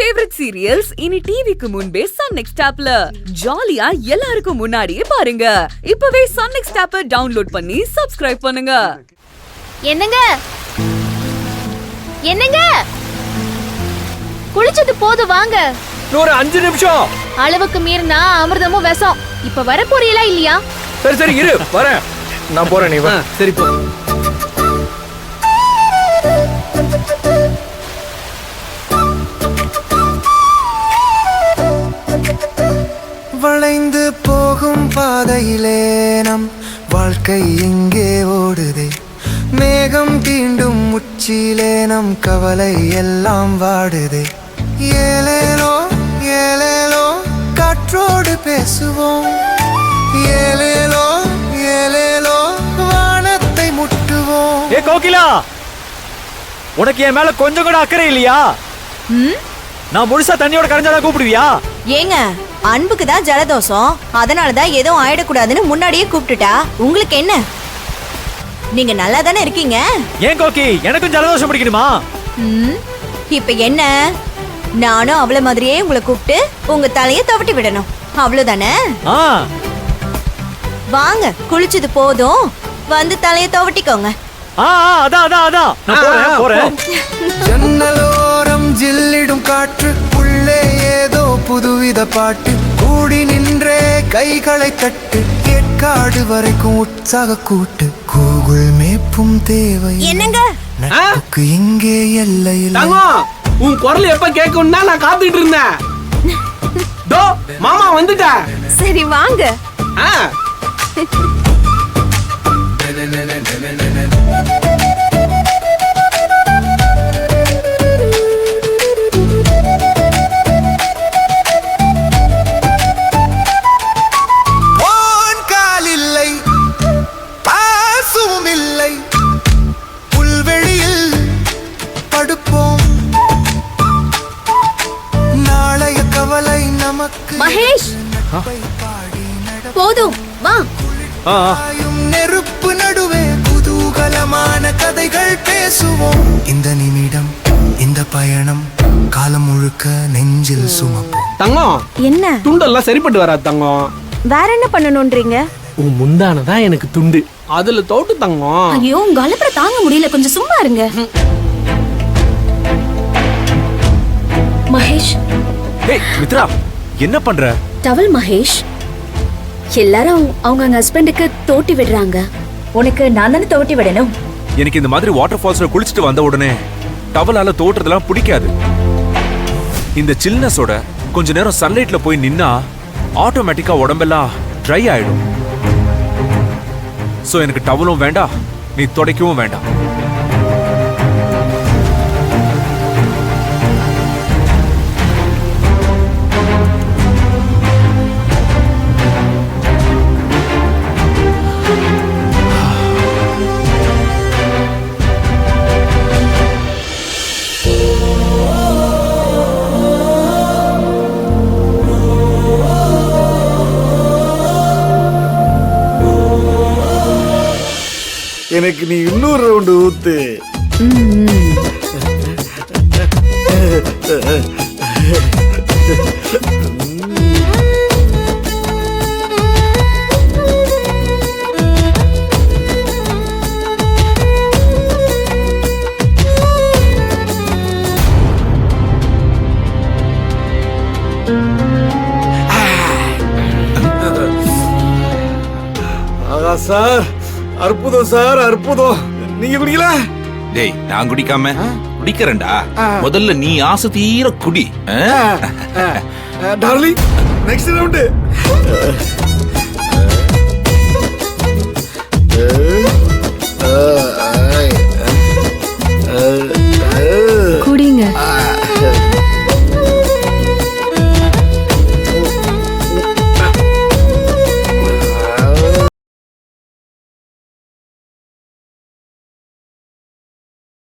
Favourite serials இனி டிவிக்கு முன்பே சன் நெக்ஸ்ட் ஆப்ல ஜாலியா எல்லாருக்கும் முன்னாடியே பாருங்க. இப்பவே சன் நெக்ஸ்ட் ஆப்பை டவுன்லோட் பண்ணி சப்ஸ்கிரைப் பண்ணுங்க. என்னங்க என்னங்க குளிச்சது போது வாங்க. ஒரு 5 நிமிஷம். அளவுக்கு மீறினா அமிர்தமும் விஷம். இப்ப வர போறீங்களா இல்லையா? சரி சரி இரு வரேன். நான் போறேன் நீ வா. சரி போ. வளைந்து போகும் பாதையிலே நம் வாழ்க்கை எங்கே ஓடுதே, மேகம் தீண்டும் உச்சியிலே நம் கவலை எல்லாம் வாடுதே. ஏலேலோ ஏலேலோ காற்றோடு பேசுவோம், ஏலேலோ ஏலேலோ வானத்தை முட்டுவோம். ஏ கோகிலா, உனக்கு என் மேல கொஞ்சம் கூட அக்கறை இல்லையா? நான் முழுசா தண்ணியோட கரைஞ்சாதான் கூப்பிடுவியா? ஏங்க, அன்புக்கு தான் ஜலதோஷம், அதனாலதான் எதுவும் ஆயிடக்கூடாதுன்னு முன்னாடியே கூப்பிட்டுட்டா உங்களுக்கு என்ன? நீங்க நல்லா தானே இருக்கீங்க. ஏன் கோகி, எனக்கும் ஜலதோஷம் பிடிக்கணுமா? இப்ப என்ன, நானும் அவள மாதிரியே உங்களை கூப்பிட்டு உங்க தலையை தவட்டி விடணும், அவ்வளவுதானே? வாங்க, குளிச்சது போதும், வந்து தலையை தவட்டிக்கோங்க. ஜன்னலோரம் ஜில்லிடும் காற்று, உள்ளே ஏதோ புதுவித பாட்டு, கூடி நின்றே கைகளை தட்டு, ஏற்காடு வரைக்கும் உற்சாக கூட்டு, கூகுள் மேப்பும் தேவை. என்னங்க நமக்கு இங்கே எல்லையில். உன் குரல் எப்ப கேட்கும்னா நான் காத்துட்டு இருந்தேன். மாமா வந்துட்டா. சரி வாங்க. மகேஷ், போதும் வா. நெருப்பு நடுவே குதூகலமான கதைகள் பேசுவோம். இந்த நிமிடம், இந்த பயணம் காலம் முழுக்க நெஞ்சில் சுமப்போம். தங்கம், என்ன துண்டெல்லாம் சரிப்பட்டு வராது தங்கம். வேற என்ன பண்ணணும்ன்றீங்க? உன் முந்தானதான் எனக்கு துண்டு, அதுல தோட்டு தங்கம். ஐயோ, உங்க அலப்பற தாங்க முடியல, கொஞ்சம் சும்மா இருங்க. மகேஷ். ஏய் மித்ரா, என்ன பண்ற? டவல் மகேஷ், எல்லாரும் அவங்க ஹஸ்பண்டுக்கு தோட்டி விடுறாங்க. உனக்கு நான் தானே தோட்டி விடணும். எனக்கு இந்த மாதிரி வாட்டர் ஃபால்ஸ்ல குளிச்சுட்டு வந்த உடனே டவலால தோற்றதெல்லாம் பிடிக்காது. இந்த சில்னஸோட கொஞ்ச நேரம் சன்லைட்ல போய் நின்னா ஆட்டோமேட்டிக்கா உடம்பெல்லாம் ட்ரை ஆயிடும். சோ எனக்கு டவலும் வேண்டாம், நீ துடைக்கவும் வேண்டாம். எனக்கு நீ இன்னொரு ரவுண்டு ஊத்து. ஆகா சார், அற்புதம் சார், அற்புதம். நீங்க குடிக்கல? டேய், நான் குடிக்காம குடிக்கிறேன்டா. முதல்ல நீ ஆசை தீர குடி. Darling, next round.